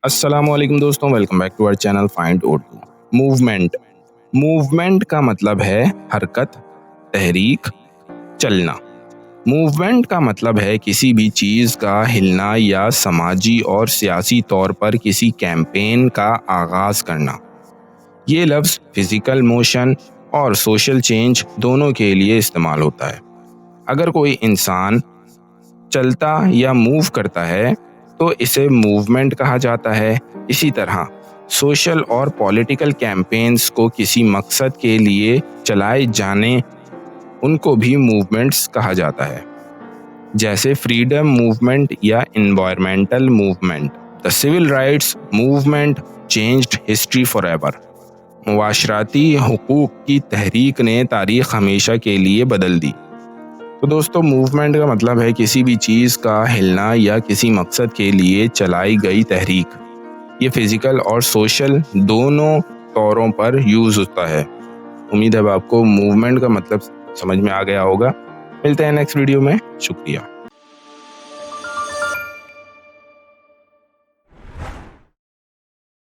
السلام علیکم دوستوں، welcome back to our channel find Urdu. Movement کا مطلب ہے حرکت، تحریک، چلنا۔ موومنٹ کا مطلب ہے کسی بھی چیز کا ہلنا یا سماجی اور سیاسی طور پر کسی کیمپین کا آغاز کرنا۔ یہ لفظ فزیکل موشن اور سوشل چینج دونوں کے لیے استعمال ہوتا ہے۔ اگر کوئی انسان چلتا یا موو کرتا ہے تو اسے موومنٹ کہا جاتا ہے۔ اسی طرح سوشل اور پولیٹیکل کیمپینز کو کسی مقصد کے لیے چلائے جانے ان کو بھی موومنٹس کہا جاتا ہے، جیسے فریڈم موومنٹ یا environmental movement. The civil rights movement changed history forever۔ معاشرتی حقوق کی تحریک نے تاریخ ہمیشہ کے لیے بدل دی۔ تو دوستو، موومنٹ کا مطلب ہے کسی بھی چیز کا ہلنا یا کسی مقصد کے لیے چلائی گئی تحریک۔ یہ فزیکل اور سوشل دونوں طوروں پر یوز ہوتا ہے۔ امید ہے آپ کو موومنٹ کا مطلب سمجھ میں آ گیا ہوگا۔ ملتے ہیں نیکسٹ ویڈیو میں۔ شکریہ۔